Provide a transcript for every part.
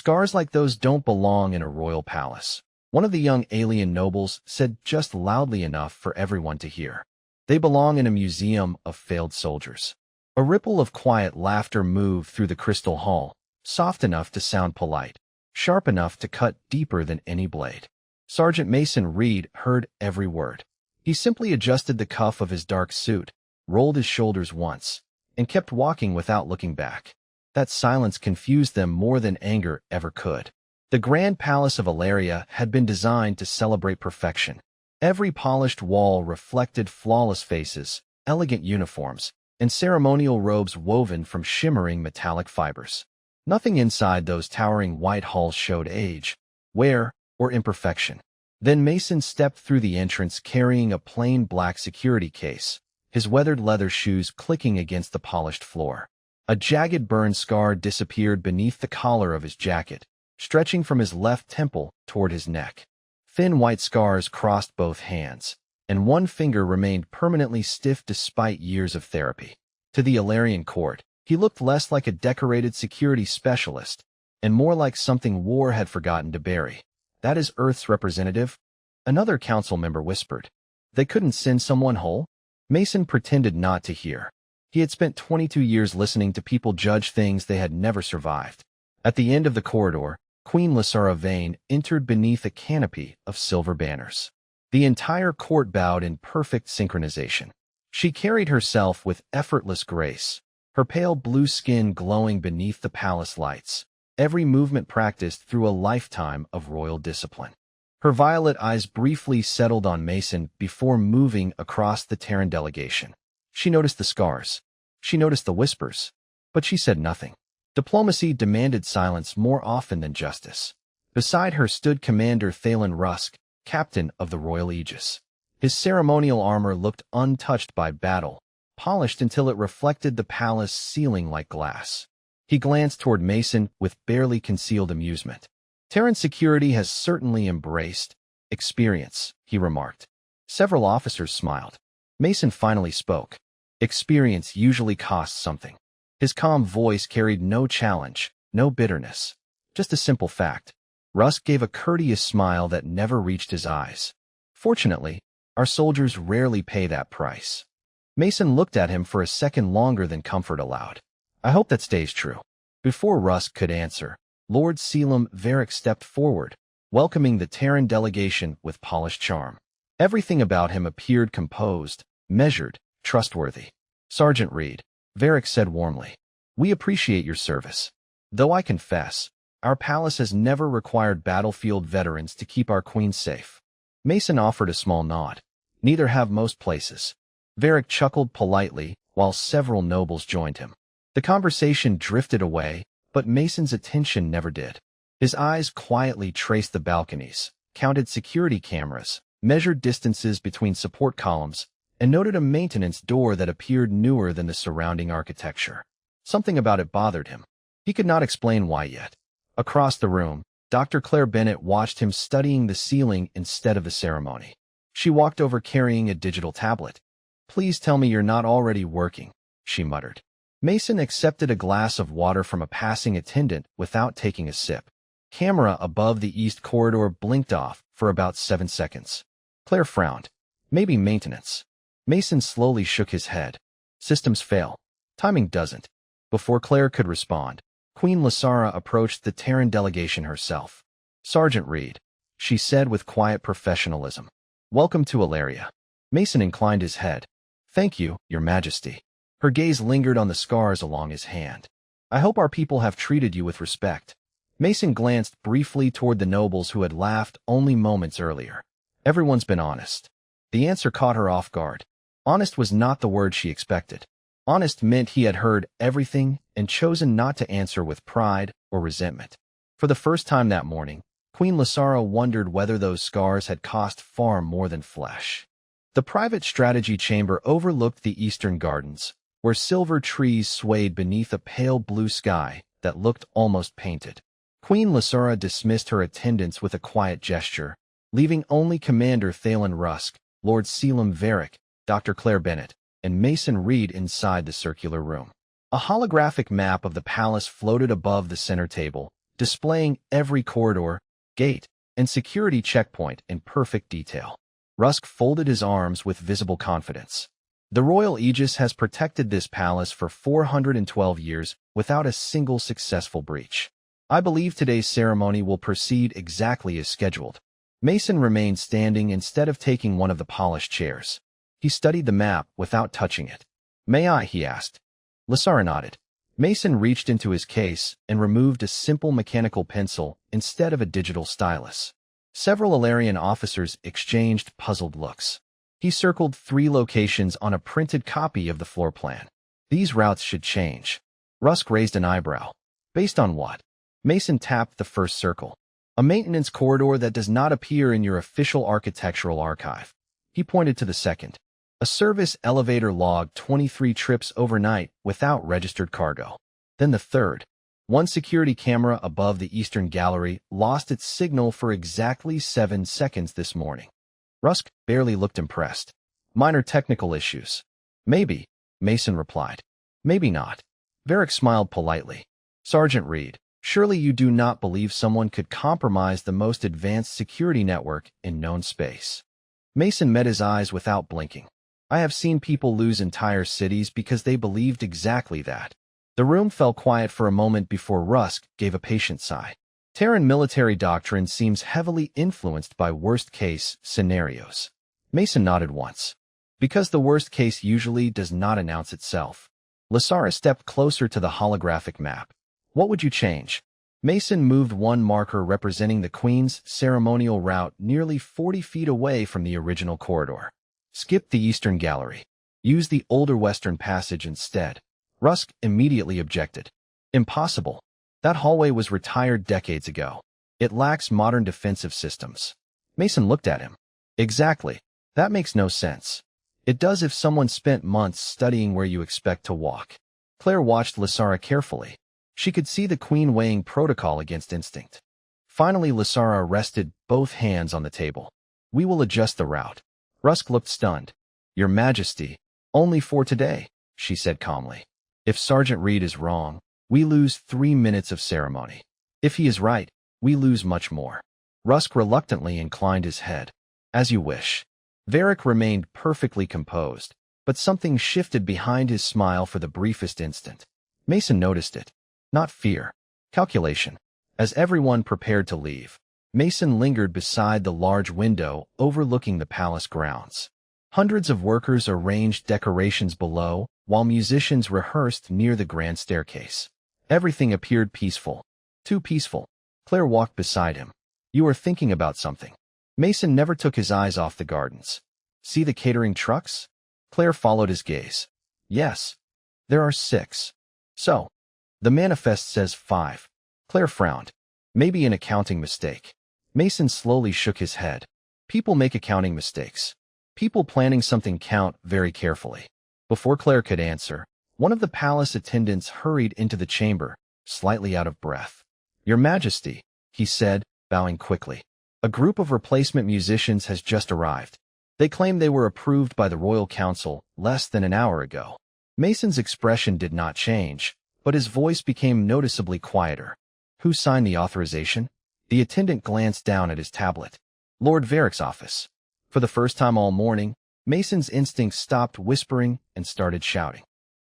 Scars like those don't belong in a royal palace, one of the young alien nobles said just loudly enough for everyone to hear. They belong in a museum of failed soldiers. A ripple of quiet laughter moved through the crystal hall, soft enough to sound polite, sharp enough to cut deeper than any blade. Sergeant Mason Reed heard every word. He simply adjusted the cuff of his dark suit, rolled his shoulders once, and kept walking without looking back. That silence confused them more than anger ever could. The Grand Palace of Ilaria had been designed to celebrate perfection. Every polished wall reflected flawless faces, elegant uniforms, and ceremonial robes woven from shimmering metallic fibers. Nothing inside those towering white halls showed age, wear, or imperfection. Then Mason stepped through the entrance carrying a plain black security case, his weathered leather shoes clicking against the polished floor. A jagged burn scar disappeared beneath the collar of his jacket, stretching from his left temple toward his neck. Thin white scars crossed both hands, and one finger remained permanently stiff despite years of therapy. To the Ilarian court, he looked less like a decorated security specialist, and more like something war had forgotten to bury. "That is Earth's representative?" Another council member whispered. "They couldn't send someone whole?" Mason pretended not to hear. He had spent 22 years listening to people judge things they had never survived. At the end of the corridor, Queen Lysara Vane entered beneath a canopy of silver banners. The entire court bowed in perfect synchronization. She carried herself with effortless grace, her pale blue skin glowing beneath the palace lights, every movement practiced through a lifetime of royal discipline. Her violet eyes briefly settled on Mason before moving across the Terran delegation. She noticed the scars. She noticed the whispers. But she said nothing. Diplomacy demanded silence more often than justice. Beside her stood Commander Thalen Rusk, captain of the Royal Aegis. His ceremonial armor looked untouched by battle, polished until it reflected the palace ceiling like glass. He glanced toward Mason with barely concealed amusement. "Terran security has certainly embraced experience," he remarked. Several officers smiled. Mason finally spoke. "Experience usually costs something." His calm voice carried no challenge, no bitterness, just a simple fact. Rusk gave a courteous smile that never reached his eyes. "Fortunately, our soldiers rarely pay that price." Mason looked at him for a second longer than comfort allowed. "I hope that stays true." Before Rusk could answer, Lord Selim Varric stepped forward, welcoming the Terran delegation with polished charm. Everything about him appeared composed, measured, trustworthy. "Sergeant Reed," Varric said warmly, "we appreciate your service. Though I confess, our palace has never required battlefield veterans to keep our queen safe." Mason offered a small nod. "Neither have most places." Varric chuckled politely, while several nobles joined him. The conversation drifted away, but Mason's attention never did. His eyes quietly traced the balconies, counted security cameras, measured distances between support columns, and noted a maintenance door that appeared newer than the surrounding architecture. Something about it bothered him. He could not explain why yet. Across the room, Dr. Claire Bennett watched him studying the ceiling instead of the ceremony. She walked over carrying a digital tablet. "Please tell me you're not already working," she muttered. Mason accepted a glass of water from a passing attendant without taking a sip. Camera above the east corridor blinked off for about 7 seconds. Claire frowned. "Maybe maintenance." Mason slowly shook his head. "Systems fail. Timing doesn't." Before Claire could respond, Queen Lysara approached the Terran delegation herself. "Sergeant Reed," she said with quiet professionalism. "Welcome to Ilaria." Mason inclined his head. "Thank you, Your Majesty." Her gaze lingered on the scars along his hand. "I hope our people have treated you with respect." Mason glanced briefly toward the nobles who had laughed only moments earlier. "Everyone's been honest." The answer caught her off guard. Honest was not the word she expected. Honest meant he had heard everything and chosen not to answer with pride or resentment. For the first time that morning, Queen Lysara wondered whether those scars had cost far more than flesh. The private strategy chamber overlooked the eastern gardens, where silver trees swayed beneath a pale blue sky that looked almost painted. Queen Lysara dismissed her attendants with a quiet gesture, leaving only Commander Thalen Rusk, Lord Selim Varric, Dr. Claire Bennett, and Mason Reed inside the circular room. A holographic map of the palace floated above the center table, displaying every corridor, gate, and security checkpoint in perfect detail. Rusk folded his arms with visible confidence. The royal aegis has protected this palace for 412 years without a single successful breach. I believe today's ceremony will proceed exactly as scheduled. Mason remained standing instead of taking one of the polished chairs. He studied the map without touching it. "May I?" he asked. Lysara nodded. Mason reached into his case and removed a simple mechanical pencil instead of a digital stylus. Several Illyrian officers exchanged puzzled looks. He circled 3 locations on a printed copy of the floor plan. These routes should change. Rusk raised an eyebrow. Based on what? Mason tapped the first circle. A maintenance corridor that does not appear in your official architectural archive. He pointed to the second. A service elevator logged 23 trips overnight without registered cargo. Then the third. One security camera above the eastern gallery lost its signal for exactly 7 seconds this morning. Rusk barely looked impressed. Minor technical issues. Maybe, Mason replied. Maybe not. Varric smiled politely. Sergeant Reed, surely you do not believe someone could compromise the most advanced security network in known space. Mason met his eyes without blinking. I have seen people lose entire cities because they believed exactly that. The room fell quiet for a moment before Rusk gave a patient sigh. Terran military doctrine seems heavily influenced by worst-case scenarios. Mason nodded once. Because the worst case usually does not announce itself. Lysara stepped closer to the holographic map. What would you change? Mason moved one marker representing the Queen's ceremonial route nearly 40 feet away from the original corridor. Skip the Eastern Gallery. Use the older Western Passage instead. Rusk immediately objected. Impossible. That hallway was retired decades ago. It lacks modern defensive systems. Mason looked at him. Exactly. That makes no sense. It does if someone spent months studying where you expect to walk. Claire watched Lysara carefully. She could see the Queen weighing protocol against instinct. Finally, Lysara rested both hands on the table. We will adjust the route. Rusk looked stunned. Your Majesty, only for today, she said calmly. If Sergeant Reed is wrong, we lose 3 minutes of ceremony. If he is right, we lose much more. Rusk reluctantly inclined his head. As you wish. Varric remained perfectly composed, but something shifted behind his smile for the briefest instant. Mason noticed it. Not fear. Calculation. As everyone prepared to leave, Mason lingered beside the large window overlooking the palace grounds. Hundreds of workers arranged decorations below, while musicians rehearsed near the grand staircase. Everything appeared peaceful. Too peaceful. Claire walked beside him. You are thinking about something. Mason never took his eyes off the gardens. See the catering trucks? Claire followed his gaze. Yes. There are 6. So. The manifest says 5. Claire frowned. Maybe an accounting mistake. Mason slowly shook his head. People make accounting mistakes. People planning something count very carefully. Before Claire could answer, one of the palace attendants hurried into the chamber, slightly out of breath. Your Majesty, he said, bowing quickly. A group of replacement musicians has just arrived. They claim they were approved by the Royal Council less than an hour ago. Mason's expression did not change, but his voice became noticeably quieter. Who signed the authorization? The attendant glanced down at his tablet. Lord Varric's office. For the first time all morning, Mason's instincts stopped whispering and started shouting.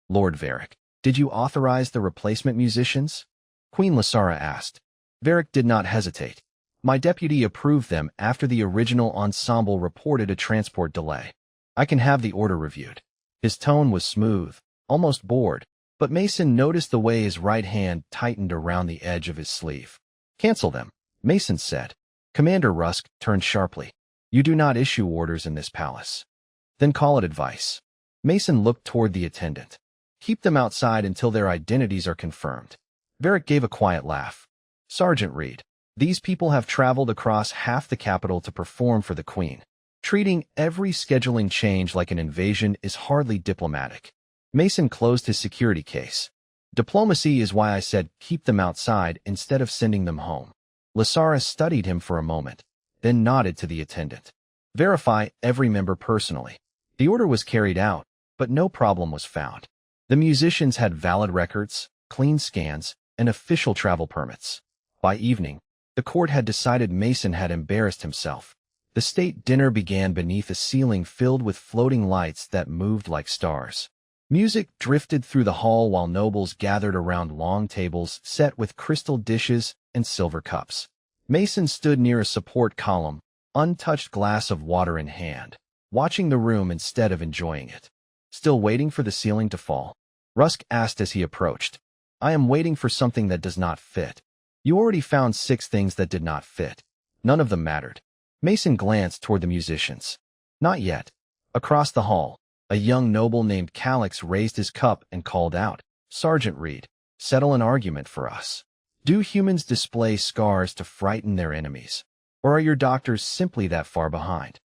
Lord Varric, did you authorize the replacement musicians? Queen Lysara asked. Varric did not hesitate. My deputy approved them after the original ensemble reported a transport delay. I can have the order reviewed. His tone was smooth, almost bored, but Mason noticed the way his right hand tightened around the edge of his sleeve. Cancel them, Mason said. Commander Rusk turned sharply. You do not issue orders in this palace. Then call it advice. Mason looked toward the attendant. Keep them outside until their identities are confirmed. Varric gave a quiet laugh. Sergeant Reed, these people have traveled across half the capital to perform for the Queen. Treating every scheduling change like an invasion is hardly diplomatic. Mason closed his security case. Diplomacy is why I said keep them outside instead of sending them home. Lysara studied him for a moment, then nodded to the attendant. Verify every member personally. The order was carried out, but no problem was found. The musicians had valid records, clean scans, and official travel permits. By evening, the court had decided Mason had embarrassed himself. The state dinner began beneath a ceiling filled with floating lights that moved like stars. Music drifted through the hall while nobles gathered around long tables set with crystal dishes and silver cups. Mason stood near a support column, untouched glass of water in hand, watching the room instead of enjoying it. Still waiting for the ceiling to fall? Rusk asked as he approached. I am waiting for something that does not fit. You already found 6 things that did not fit. None of them mattered. Mason glanced toward the musicians. Not yet. Across the hall, a young noble named Calix raised his cup and called out, Sergeant Reed, settle an argument for us. Do humans display scars to frighten their enemies? Or are your doctors simply that far behind?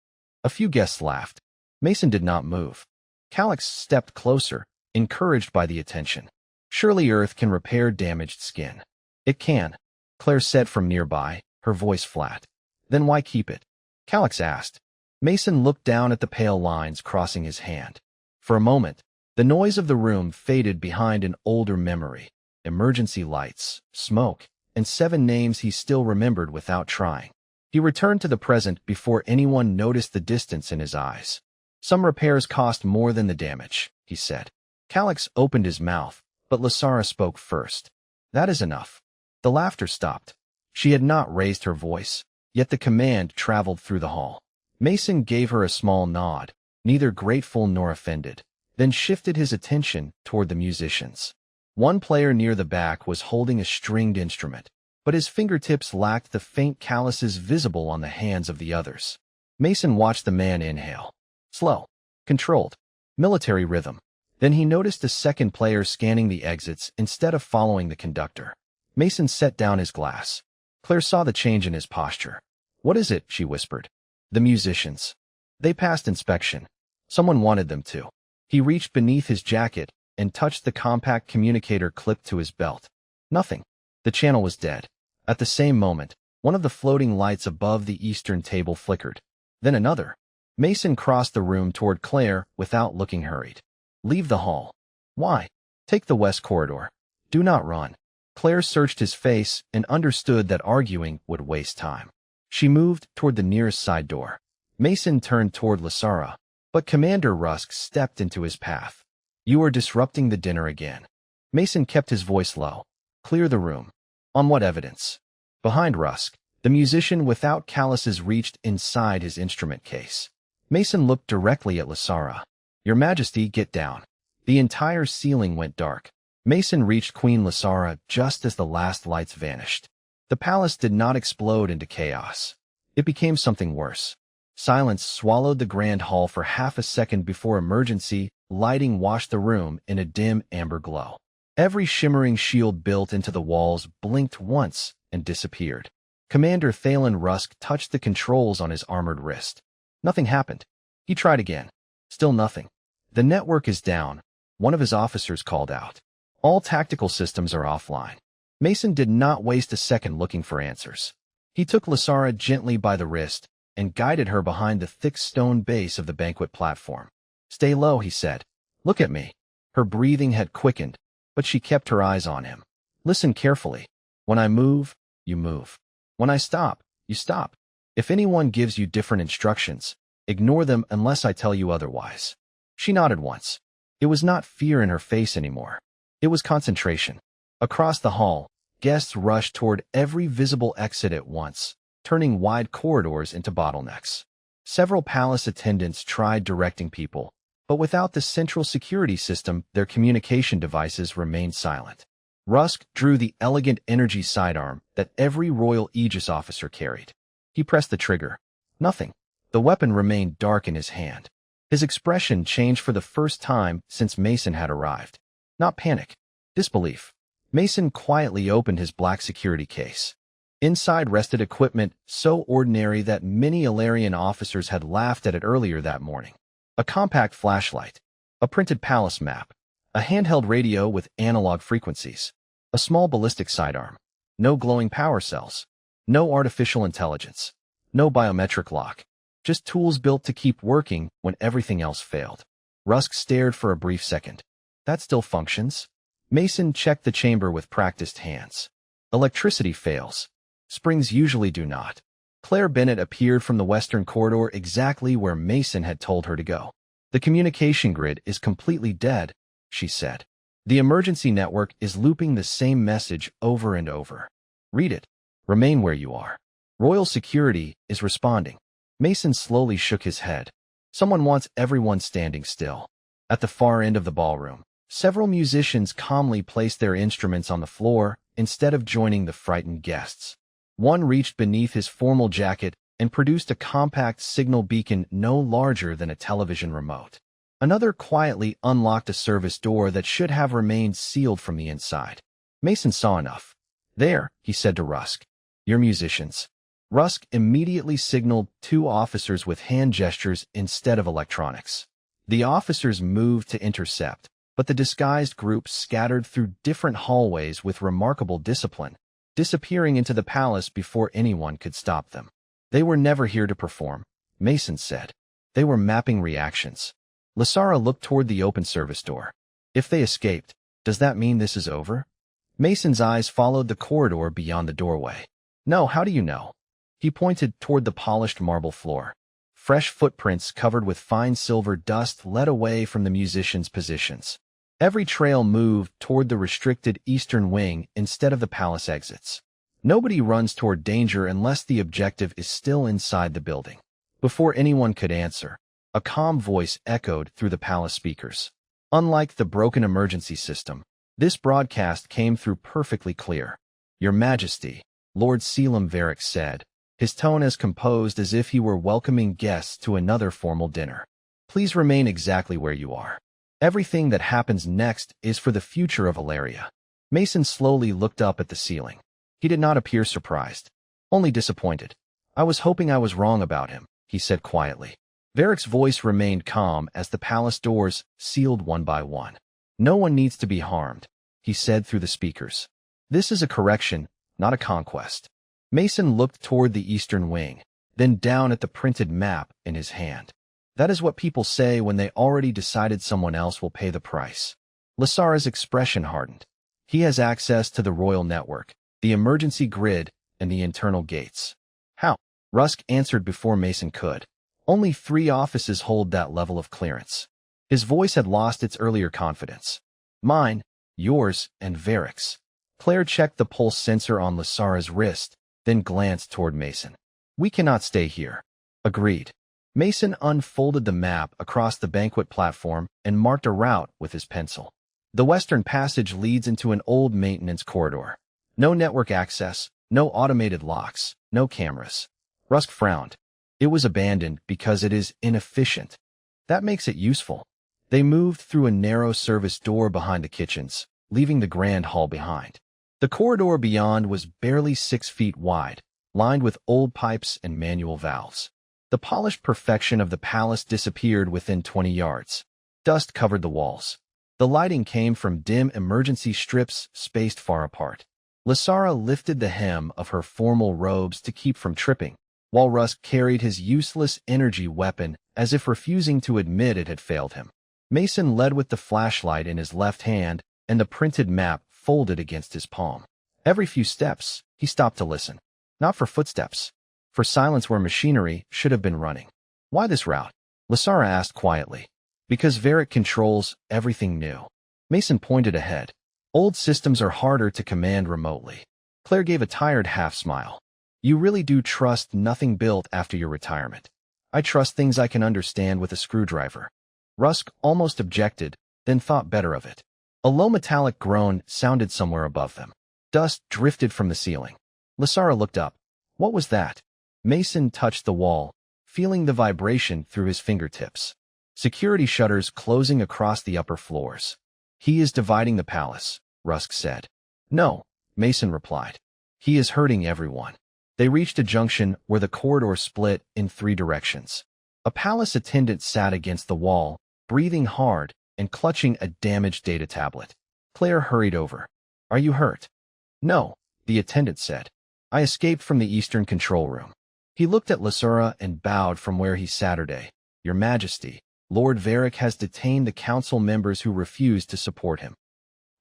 A few guests laughed. Mason did not move. Calix stepped closer, encouraged by the attention. Surely Earth can repair damaged skin. It can, Claire said from nearby, her voice flat. Then why keep it? Calix asked. Mason looked down at the pale lines crossing his hand. For a moment, the noise of the room faded behind an older memory. Emergency lights, smoke, and 7 names he still remembered without trying. He returned to the present before anyone noticed the distance in his eyes. Some repairs cost more than the damage, he said. Calix opened his mouth, but Lasara spoke first. That is enough. The laughter stopped. She had not raised her voice, yet the command traveled through the hall. Mason gave her a small nod, neither grateful nor offended, then shifted his attention toward the musicians. One player near the back was holding a stringed instrument, but his fingertips lacked the faint calluses visible on the hands of the others. Mason watched the man inhale. Slow, controlled, military rhythm. Then he noticed a second player scanning the exits instead of following the conductor. Mason set down his glass. Claire saw the change in his posture. What is it? She whispered. The musicians. They passed inspection. Someone wanted them to. He reached beneath his jacket and touched the compact communicator clipped to his belt. Nothing. The channel was dead. At the same moment, one of the floating lights above the eastern table flickered. Then another. Mason crossed the room toward Claire without looking hurried. Leave the hall. Why? Take the west corridor. Do not run. Claire searched his face and understood that arguing would waste time. She moved toward the nearest side door. Mason turned toward Lasara, but Commander Rusk stepped into his path. You are disrupting the dinner again. Mason kept his voice low. Clear the room. On what evidence? Behind Rusk, the musician without calluses reached inside his instrument case. Mason looked directly at Lasara. Your Majesty, get down. The entire ceiling went dark. Mason reached Queen Lasara just as the last lights vanished. The palace did not explode into chaos. It became something worse. Silence swallowed the grand hall for half a second before emergency lighting washed the room in a dim amber glow. Every shimmering shield built into the walls blinked once and disappeared. Commander Thalen Rusk touched the controls on his armored wrist. Nothing happened. He tried again. Still nothing. The network is down, one of his officers called out. All tactical systems are offline. Mason did not waste a second looking for answers. He took Lasara gently by the wrist and guided her behind the thick stone base of the banquet platform. Stay low, he said. Look at me. Her breathing had quickened, but she kept her eyes on him. Listen carefully. When I move, you move. When I stop, you stop. If anyone gives you different instructions, ignore them unless I tell you otherwise. She nodded once. It was not fear in her face anymore. It was concentration. Across the hall, guests rushed toward every visible exit at once, turning wide corridors into bottlenecks. Several palace attendants tried directing people, but without the central security system, their communication devices remained silent. Rusk drew the elegant energy sidearm that every royal Aegis officer carried. He pressed the trigger. Nothing. The weapon remained dark in his hand. His expression changed for the first time since Mason had arrived. Not panic. Disbelief. Mason quietly opened his black security case. Inside rested equipment so ordinary that many Illyrian officers had laughed at it earlier that morning. A compact flashlight, a printed palace map, a handheld radio with analog frequencies, a small ballistic sidearm, no glowing power cells, no artificial intelligence, no biometric lock, just tools built to keep working when everything else failed. Rusk stared for a brief second. That still functions? Mason checked the chamber with practiced hands. Electricity fails. Springs usually do not. Claire Bennett appeared from the western corridor exactly where Mason had told her to go. The communication grid is completely dead, she said. The emergency network is looping the same message over and over. Read it. Remain where you are. Royal Security is responding. Mason slowly shook his head. Someone wants everyone standing still. At the far end of the ballroom, several musicians calmly placed their instruments on the floor instead of joining the frightened guests. One reached beneath his formal jacket and produced a compact signal beacon no larger than a television remote. Another quietly unlocked a service door that should have remained sealed from the inside. Mason saw enough. There, he said to Rusk. You're musicians. Rusk immediately signaled two officers with hand gestures instead of electronics. The officers moved to intercept, but the disguised group scattered through different hallways with remarkable discipline, disappearing into the palace before anyone could stop them. They were never here to perform, Mason said. They were mapping reactions. Lasara looked toward the open service door. If they escaped, does that mean this is over? Mason's eyes followed the corridor beyond the doorway. No, how do you know? He pointed toward the polished marble floor. Fresh footprints covered with fine silver dust led away from the musicians' positions. Every trail moved toward the restricted eastern wing instead of the palace exits. Nobody runs toward danger unless the objective is still inside the building. Before anyone could answer, a calm voice echoed through the palace speakers. Unlike the broken emergency system, this broadcast came through perfectly clear. Your Majesty, Lord Selim Varric said, his tone as composed as if he were welcoming guests to another formal dinner. Please remain exactly where you are. Everything that happens next is for the future of Ilaria. Mason slowly looked up at the ceiling. He did not appear surprised, only disappointed. I was hoping I was wrong about him, he said quietly. Varric's voice remained calm as the palace doors sealed one by one. No one needs to be harmed, he said through the speakers. This is a correction, not a conquest. Mason looked toward the eastern wing, then down at the printed map in his hand. That is what people say when they already decided someone else will pay the price. Lasara's expression hardened. He has access to the royal network, the emergency grid, and the internal gates. How? Rusk answered before Mason could. Only 3 offices hold that level of clearance. His voice had lost its earlier confidence. Mine, yours, and Varric's. Claire checked the pulse sensor on Lasara's wrist, then glanced toward Mason. We cannot stay here. Agreed. Mason unfolded the map across the banquet platform and marked a route with his pencil. The western passage leads into an old maintenance corridor. No network access, no automated locks, no cameras. Rusk frowned. It was abandoned because it is inefficient. That makes it useful. They moved through a narrow service door behind the kitchens, leaving the grand hall behind. The corridor beyond was barely 6 feet wide, lined with old pipes and manual valves. The polished perfection of the palace disappeared within 20 yards. Dust covered the walls. The lighting came from dim emergency strips spaced far apart. Lasara lifted the hem of her formal robes to keep from tripping, while Rusk carried his useless energy weapon as if refusing to admit it had failed him. Mason led with the flashlight in his left hand and the printed map folded against his palm. Every few steps, he stopped to listen. Not for footsteps. For silence where machinery should have been running. Why this route? Lasara asked quietly. Because Varric controls everything new. Mason pointed ahead. Old systems are harder to command remotely. Claire gave a tired half-smile. You really do trust nothing built after your retirement. I trust things I can understand with a screwdriver. Rusk almost objected, then thought better of it. A low metallic groan sounded somewhere above them. Dust drifted from the ceiling. Lasara looked up. What was that? Mason touched the wall, feeling the vibration through his fingertips. Security shutters closing across the upper floors. He is dividing the palace, Rusk said. No, Mason replied. He is hurting everyone. They reached a junction where the corridor split in 3 directions. A palace attendant sat against the wall, breathing hard and clutching a damaged data tablet. Claire hurried over. Are you hurt? No, the attendant said. I escaped from the eastern control room. He looked at Lasara and bowed from where he sat. Your Majesty, Lord Varric has detained the council members who refused to support him.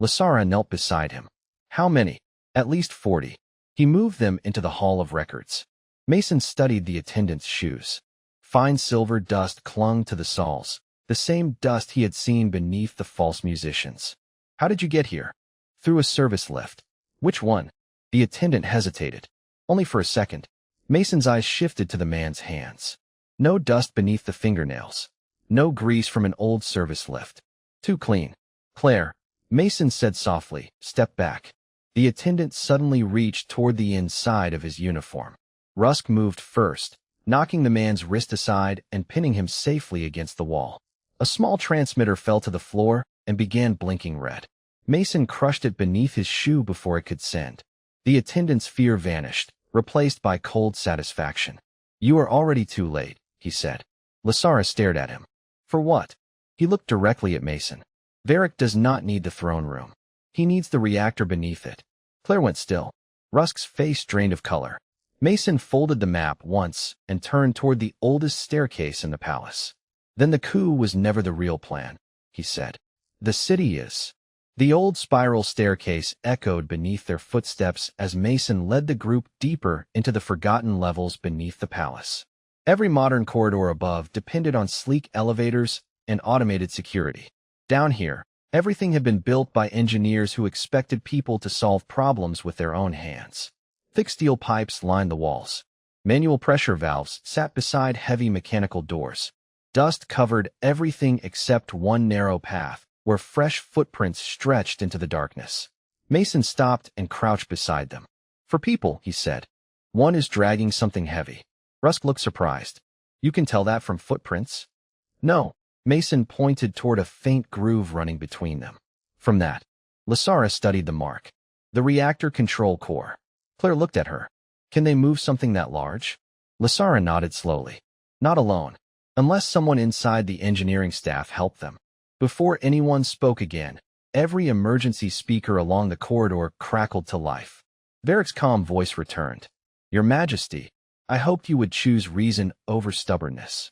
Lasara knelt beside him. How many? At least 40. He moved them into the Hall of Records. Mason studied the attendant's shoes. Fine silver dust clung to the soles, the same dust he had seen beneath the false musicians. How did you get here? Through a service lift. Which one? The attendant hesitated. Only for a second. Mason's eyes shifted to the man's hands. No dust beneath the fingernails. No grease from an old service lift. Too clean. Claire, Mason said softly, step back. The attendant suddenly reached toward the inside of his uniform. Rusk moved first, knocking the man's wrist aside and pinning him safely against the wall. A small transmitter fell to the floor and began blinking red. Mason crushed it beneath his shoe before it could send. The attendant's fear vanished, replaced by cold satisfaction. You are already too late, he said. Lasara stared at him. For what? He looked directly at Mason. Varric does not need the throne room. He needs the reactor beneath it. Claire went still. Rusk's face drained of color. Mason folded the map once and turned toward the oldest staircase in the palace. Then the coup was never the real plan, he said. The city is. The old spiral staircase echoed beneath their footsteps as Mason led the group deeper into the forgotten levels beneath the palace. Every modern corridor above depended on sleek elevators and automated security. Down here, everything had been built by engineers who expected people to solve problems with their own hands. Thick steel pipes lined the walls. Manual pressure valves sat beside heavy mechanical doors. Dust covered everything except one narrow path, where fresh footprints stretched into the darkness. Mason stopped and crouched beside them. For people, he said. One is dragging something heavy. Rusk looked surprised. You can tell that from footprints? No. Mason pointed toward a faint groove running between them. From that, Lasara studied the mark. The reactor control core. Claire looked at her. Can they move something that large? Lasara nodded slowly. Not alone. Unless someone inside the engineering staff helped them. Before anyone spoke again, every emergency speaker along the corridor crackled to life. Varric's calm voice returned. Your Majesty, I hoped you would choose reason over stubbornness.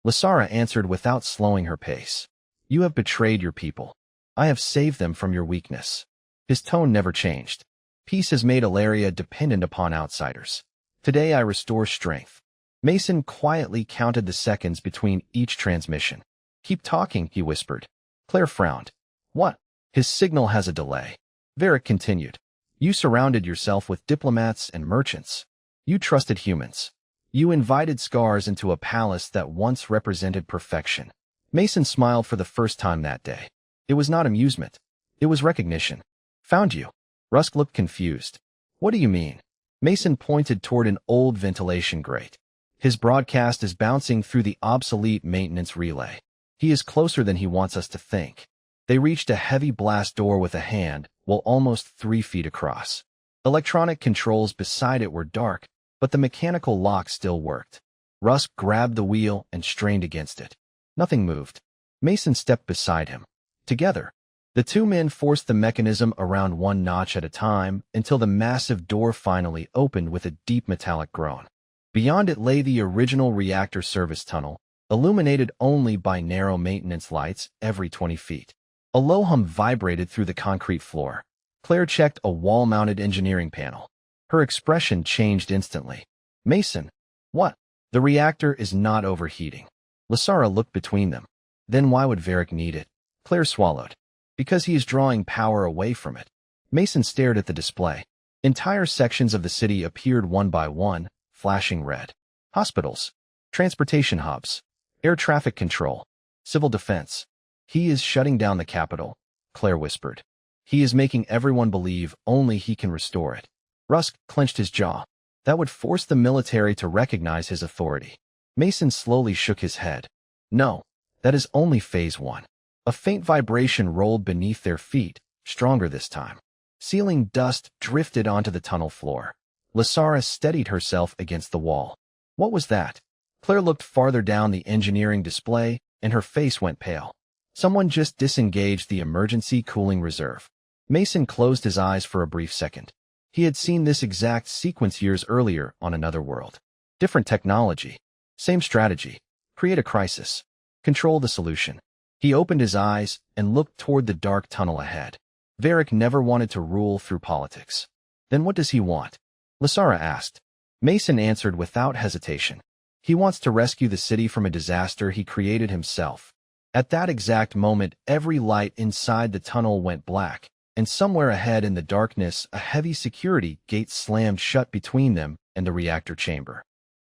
Lasara answered without slowing her pace. You have betrayed your people. I have saved them from your weakness. His tone never changed. Peace has made Ilaria dependent upon outsiders. Today I restore strength. Mason quietly counted the seconds between each transmission. Keep talking, he whispered. Claire frowned. What? His signal has a delay. Varric continued. You surrounded yourself with diplomats and merchants. You trusted humans. You invited scars into a palace that once represented perfection. Mason smiled for the first time that day. It was not amusement. It was recognition. Found you. Rusk looked confused. What do you mean? Mason pointed toward an old ventilation grate. His broadcast is bouncing through the obsolete maintenance relay. He is closer than he wants us to think. They reached a heavy blast door with a hand, while almost 3 feet across. Electronic controls beside it were dark, but the mechanical lock still worked. Rusk grabbed the wheel and strained against it. Nothing moved. Mason stepped beside him. Together, the two men forced the mechanism around one notch at a time until the massive door finally opened with a deep metallic groan. Beyond it lay the original reactor service tunnel, illuminated only by narrow maintenance lights every 20 feet. A low hum vibrated through the concrete floor. Claire checked a wall-mounted engineering panel. Her expression changed instantly. Mason, what? The reactor is not overheating. Lasara looked between them. Then why would Varric need it? Claire swallowed. Because he is drawing power away from it. Mason stared at the display. Entire sections of the city appeared one by one, flashing red. Hospitals, transportation hubs, air traffic control, civil defense. He is shutting down the capital, Claire whispered. He is making everyone believe only he can restore it. Rusk clenched his jaw. That would force the military to recognize his authority. Mason slowly shook his head. No, that is only phase 1. A faint vibration rolled beneath their feet, stronger this time. Ceiling dust drifted onto the tunnel floor. Lasara steadied herself against the wall. What was that? Claire looked farther down the engineering display, and her face went pale. Someone just disengaged the emergency cooling reserve. Mason closed his eyes for a brief second. He had seen this exact sequence years earlier on another world. Different technology. Same strategy. Create a crisis. Control the solution. He opened his eyes and looked toward the dark tunnel ahead. Varric never wanted to rule through politics. Then what does he want? Lysara asked. Mason answered without hesitation. He wants to rescue the city from a disaster he created himself. At that exact moment, every light inside the tunnel went black, and somewhere ahead in the darkness, a heavy security gate slammed shut between them and the reactor chamber.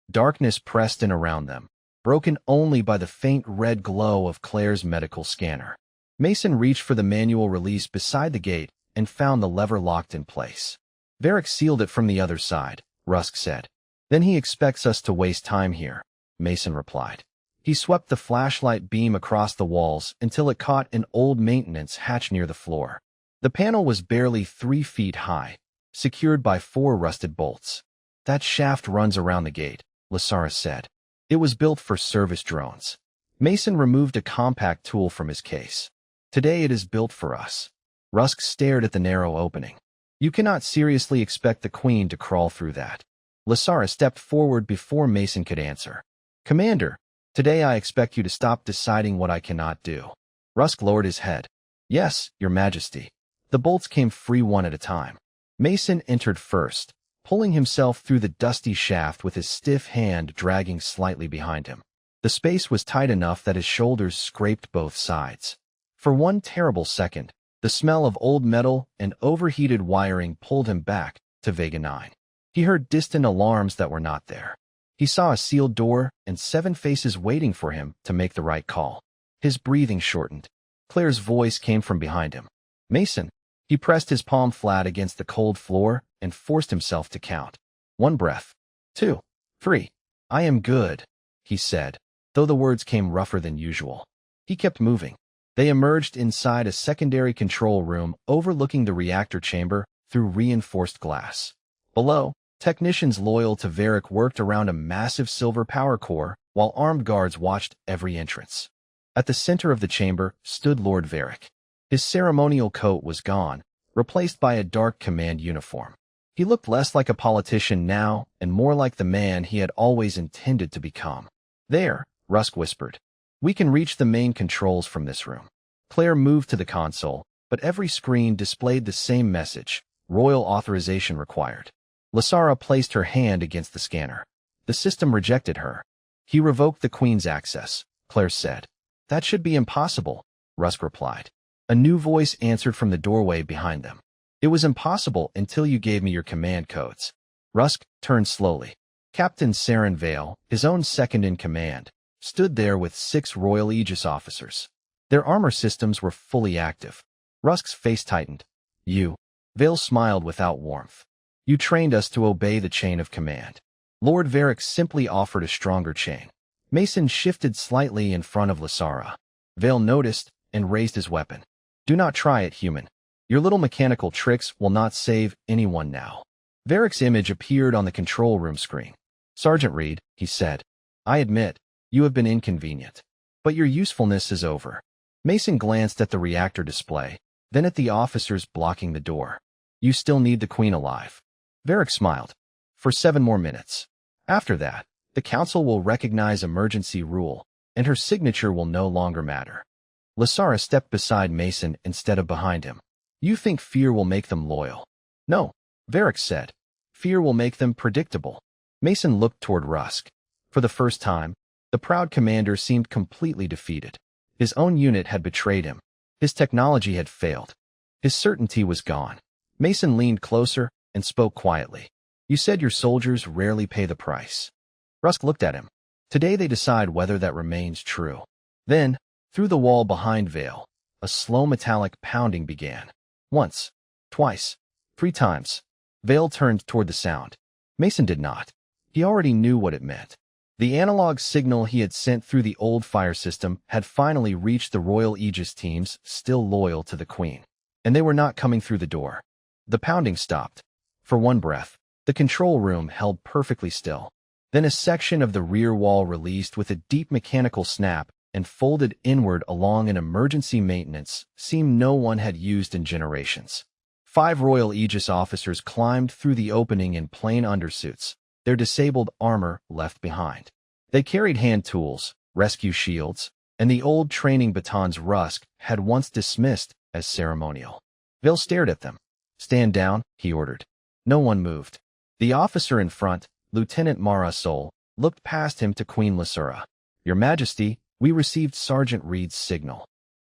Darkness pressed in around them, broken only by the faint red glow of Claire's medical scanner. Mason reached for the manual release beside the gate and found the lever locked in place. Varric sealed it from the other side, Rusk said. Then he expects us to waste time here, Mason replied. He swept the flashlight beam across the walls until it caught an old maintenance hatch near the floor. The panel was barely 3 feet high, secured by 4 rusted bolts. That shaft runs around the gate, Lysara said. It was built for service drones. Mason removed a compact tool from his case. Today it is built for us. Rusk stared at the narrow opening. You cannot seriously expect the Queen to crawl through that. Lysara stepped forward before Mason could answer. Commander, today I expect you to stop deciding what I cannot do. Rusk lowered his head. Yes, Your Majesty. The bolts came free one at a time. Mason entered first, pulling himself through the dusty shaft with his stiff hand dragging slightly behind him. The space was tight enough that his shoulders scraped both sides. For one terrible second, the smell of old metal and overheated wiring pulled him back to Vega 9. He heard distant alarms that were not there. He saw a sealed door and 7 faces waiting for him to make the right call. His breathing shortened. Claire's voice came from behind him. Mason. He pressed his palm flat against the cold floor and forced himself to count. 1 breath. 2. 3. I am good, he said, though the words came rougher than usual. He kept moving. They emerged inside a secondary control room overlooking the reactor chamber through reinforced glass. Below, technicians loyal to Varric worked around a massive silver power core while armed guards watched every entrance. At the center of the chamber stood Lord Varric. His ceremonial coat was gone, replaced by a dark command uniform. He looked less like a politician now and more like the man he had always intended to become. There, Rusk whispered. We can reach the main controls from this room. Claire moved to the console, but every screen displayed the same message, royal authorization required. Lysara placed her hand against the scanner. The system rejected her. He revoked the Queen's access, Claire said. That should be impossible, Rusk replied. A new voice answered from the doorway behind them. It was impossible until you gave me your command codes. Rusk turned slowly. Captain Saren Vale, his own second-in-command, stood there with 6 Royal Aegis officers. Their armor systems were fully active. Rusk's face tightened. You. Vale smiled without warmth. You trained us to obey the chain of command. Lord Varric simply offered a stronger chain. Mason shifted slightly in front of Lysara. Vale noticed and raised his weapon. Do not try it, human. Your little mechanical tricks will not save anyone now. Varric's image appeared on the control room screen. Sergeant Reed, he said. I admit, you have been inconvenient. But your usefulness is over. Mason glanced at the reactor display, then at the officers blocking the door. You still need the Queen alive. Varric smiled. For 7 more minutes. After that, the Council will recognize emergency rule, and her signature will no longer matter. Lysara stepped beside Mason instead of behind him. You think fear will make them loyal? No, Varric said. Fear will make them predictable. Mason looked toward Rusk. For the first time, the proud commander seemed completely defeated. His own unit had betrayed him. His technology had failed. His certainty was gone. Mason leaned closer and spoke quietly. You said your soldiers rarely pay the price. Rusk looked at him. Today they decide whether that remains true. Then, through the wall behind Vale, a slow metallic pounding began. Once, twice, 3 times. Vale turned toward the sound. Mason did not. He already knew what it meant. The analog signal he had sent through the old fire system had finally reached the Royal Aegis teams still loyal to the Queen. And they were not coming through the door. The pounding stopped. For one breath, the control room held perfectly still. Then a section of the rear wall released with a deep mechanical snap and folded inward along an emergency maintenance seam no one had used in generations. 5 Royal Aegis officers climbed through the opening in plain undersuits, their disabled armor left behind. They carried hand tools, rescue shields, and the old training batons Rusk had once dismissed as ceremonial. Vale stared at them. Stand down, he ordered. No one moved. The officer in front, Lieutenant Marasol, looked past him to Queen Lasura. Your Majesty, we received Sergeant Reed's signal.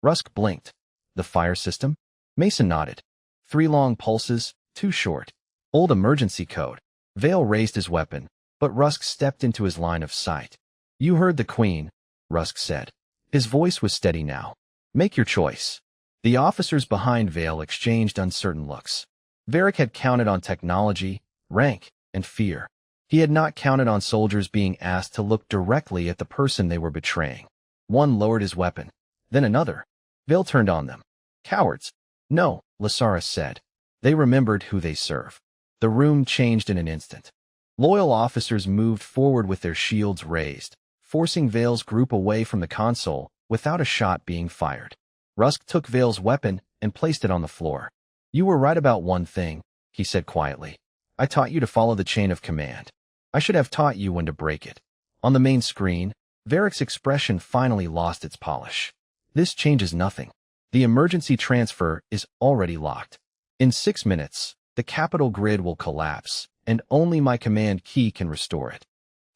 Rusk blinked. The fire system? Mason nodded. 3 long pulses, 2 short. Old emergency code. Vale raised his weapon, but Rusk stepped into his line of sight. You heard the Queen, Rusk said. His voice was steady now. Make your choice. The officers behind Vale exchanged uncertain looks. Varric had counted on technology, rank, and fear. He had not counted on soldiers being asked to look directly at the person they were betraying. One lowered his weapon, then another. Vale turned on them. Cowards. No, Lasara said. They remembered who they serve. The room changed in an instant. Loyal officers moved forward with their shields raised, forcing Vale's group away from the console without a shot being fired. Rusk took Vale's weapon and placed it on the floor. You were right about one thing, he said quietly. I taught you to follow the chain of command. I should have taught you when to break it. On the main screen, Varric's expression finally lost its polish. This changes nothing. The emergency transfer is already locked. In 6 minutes, the capital grid will collapse, and only my command key can restore it.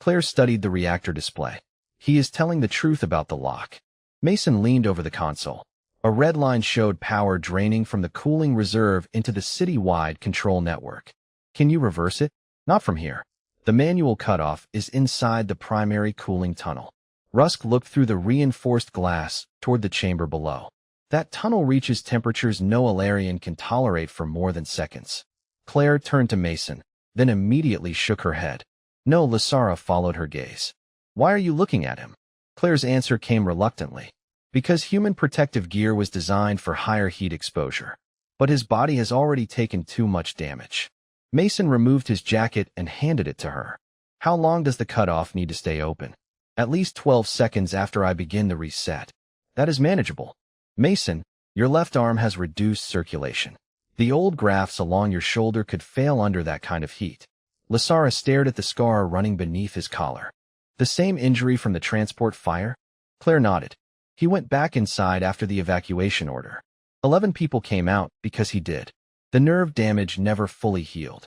Claire studied the reactor display. He is telling the truth about the lock. Mason leaned over the console. A red line showed power draining from the cooling reserve into the city-wide control network. Can you reverse it? Not from here. The manual cutoff is inside the primary cooling tunnel. Rusk looked through the reinforced glass toward the chamber below. That tunnel reaches temperatures no Alarian can tolerate for more than seconds. Claire turned to Mason, then immediately shook her head. No, Lasara followed her gaze. Why are you looking at him? Claire's answer came reluctantly. Because human protective gear was designed for higher heat exposure. But his body has already taken too much damage. Mason removed his jacket and handed it to her. How long does the cutoff need to stay open? At least 12 seconds after I begin the reset. That is manageable. Mason, your left arm has reduced circulation. The old grafts along your shoulder could fail under that kind of heat. Lasara stared at the scar running beneath his collar. The same injury from the transport fire? Claire nodded. He went back inside after the evacuation order. 11 people came out because he did. The nerve damage never fully healed.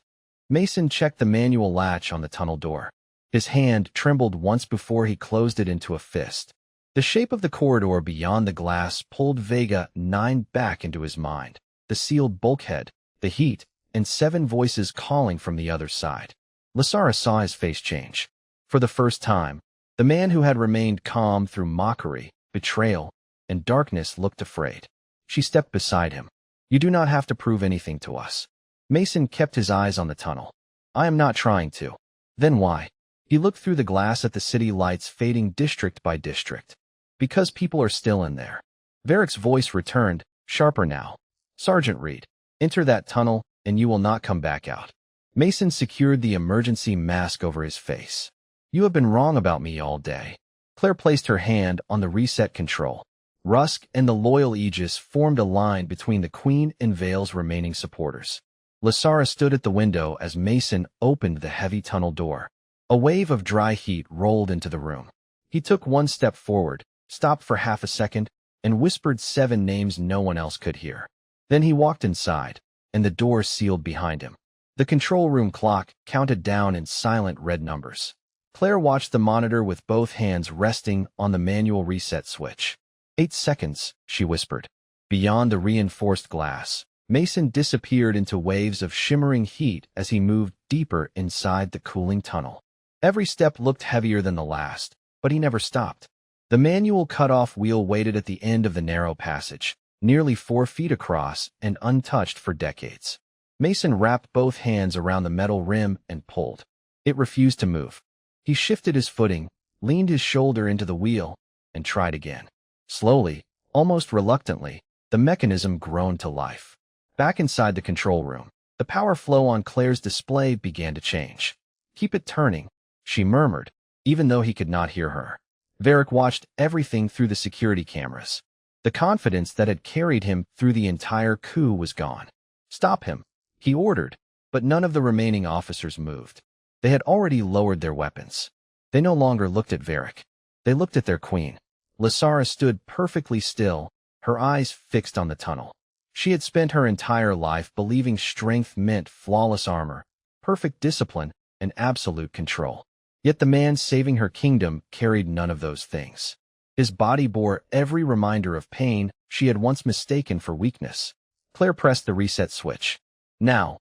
Mason checked the manual latch on the tunnel door. His hand trembled once before he closed it into a fist. The shape of the corridor beyond the glass pulled Vega 9 back into his mind. The sealed bulkhead, the heat, and 7 voices calling from the other side. Lasara saw his face change. For the first time, the man who had remained calm through mockery, betrayal, and darkness looked afraid. She stepped beside him. You do not have to prove anything to us. Mason kept his eyes on the tunnel. I am not trying to. Then why? He looked through the glass at the city lights fading district by district. Because people are still in there. Varric's voice returned, sharper now. Sergeant Reed, enter that tunnel, and you will not come back out. Mason secured the emergency mask over his face. You have been wrong about me all day. Claire placed her hand on the reset control. Rusk and the loyal Aegis formed a line between the Queen and Vale's remaining supporters. Lasara stood at the window as Mason opened the heavy tunnel door. A wave of dry heat rolled into the room. He took 1 step forward, stopped for half a second, and whispered 7 names no one else could hear. Then he walked inside, and the door sealed behind him. The control room clock counted down in silent red numbers. Claire watched the monitor with both hands resting on the manual reset switch. 8 seconds, she whispered. Beyond the reinforced glass, Mason disappeared into waves of shimmering heat as he moved deeper inside the cooling tunnel. Every step looked heavier than the last, but he never stopped. The manual cutoff wheel waited at the end of the narrow passage, nearly 4 feet across and untouched for decades. Mason wrapped both hands around the metal rim and pulled. It refused to move. He shifted his footing, leaned his shoulder into the wheel, and tried again. Slowly, almost reluctantly, the mechanism groaned to life. Back inside the control room, the power flow on Claire's display began to change. Keep it turning, she murmured, even though he could not hear her. Varric watched everything through the security cameras. The confidence that had carried him through the entire coup was gone. Stop him, he ordered, but none of the remaining officers moved. They had already lowered their weapons. They no longer looked at Varric. They looked at their queen. Lasara stood perfectly still, her eyes fixed on the tunnel. She had spent her entire life believing strength meant flawless armor, perfect discipline, and absolute control. Yet the man saving her kingdom carried none of those things. His body bore every reminder of pain she had once mistaken for weakness. Claire pressed the reset switch. Now,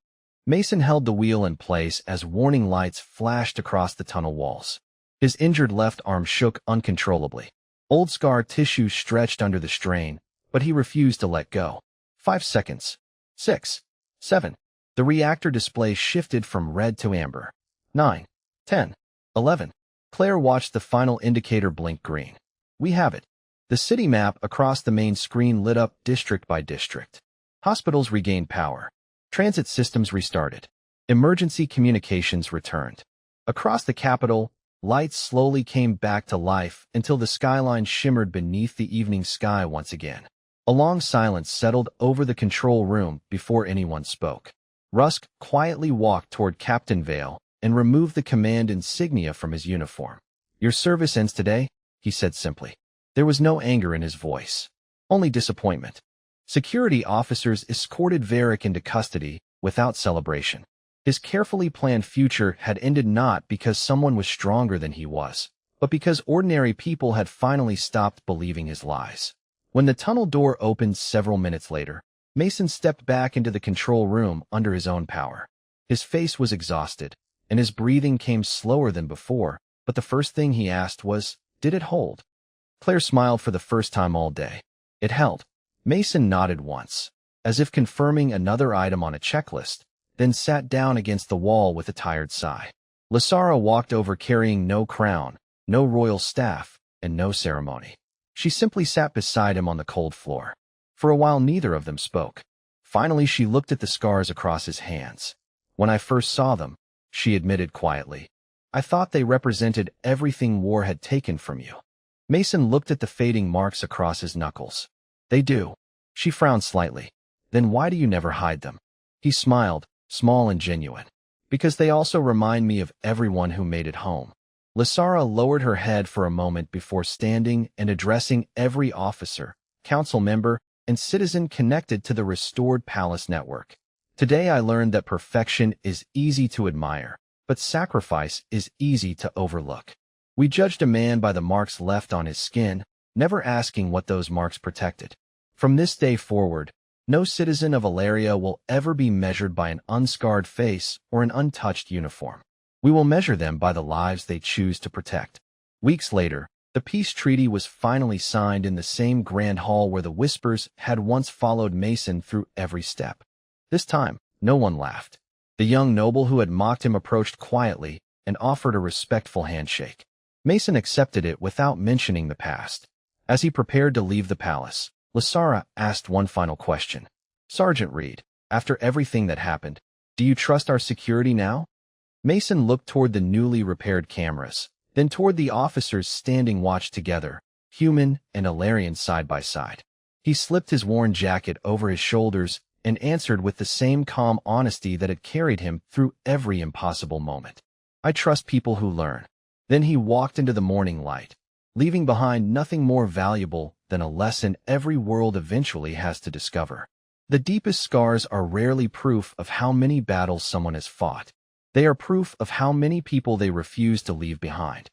Mason held the wheel in place as warning lights flashed across the tunnel walls. His injured left arm shook uncontrollably. Old scar tissue stretched under the strain, but he refused to let go. 5 seconds. 6. 7. The reactor display shifted from red to amber. 9. 10. 11. Claire watched the final indicator blink green. We have it. The city map across the main screen lit up district by district. Hospitals regained power. Transit systems restarted. Emergency communications returned. Across the capital, lights slowly came back to life until the skyline shimmered beneath the evening sky once again. A long silence settled over the control room before anyone spoke. Rusk quietly walked toward Captain Vale and removed the command insignia from his uniform. Your service ends today, he said simply. There was no anger in his voice, only disappointment. Security officers escorted Varric into custody without celebration. His carefully planned future had ended not because someone was stronger than he was, but because ordinary people had finally stopped believing his lies. When the tunnel door opened several minutes later, Mason stepped back into the control room under his own power. His face was exhausted, and his breathing came slower than before, but the first thing he asked was, did it hold? Claire smiled for the first time all day. It held. Mason nodded once, as if confirming another item on a checklist, then sat down against the wall with a tired sigh. Lasara walked over carrying no crown, no royal staff, and no ceremony. She simply sat beside him on the cold floor. For a while neither of them spoke. Finally she looked at the scars across his hands. When I first saw them, she admitted quietly, I thought they represented everything war had taken from you. Mason looked at the fading marks across his knuckles. They do. She frowned slightly. Then why do you never hide them? He smiled, small and genuine. Because they also remind me of everyone who made it home. Lasara lowered her head for a moment before standing and addressing every officer, council member, and citizen connected to the restored palace network. Today I learned that perfection is easy to admire, but sacrifice is easy to overlook. We judged a man by the marks left on his skin, never asking what those marks protected. From this day forward, no citizen of Alaria will ever be measured by an unscarred face or an untouched uniform. We will measure them by the lives they choose to protect. Weeks later, the peace treaty was finally signed in the same grand hall where the Whispers had once followed Mason through every step. This time, no one laughed. The young noble who had mocked him approached quietly and offered a respectful handshake. Mason accepted it without mentioning the past. As he prepared to leave the palace, Lasara asked one final question. Sergeant Reed, after everything that happened, do you trust our security now? Mason looked toward the newly repaired cameras, then toward the officers standing watch together, human and Alarian side by side. He slipped his worn jacket over his shoulders and answered with the same calm honesty that had carried him through every impossible moment. I trust people who learn. Then he walked into the morning light, leaving behind nothing more valuable than a lesson every world eventually has to discover. The deepest scars are rarely proof of how many battles someone has fought. They are proof of how many people they refuse to leave behind.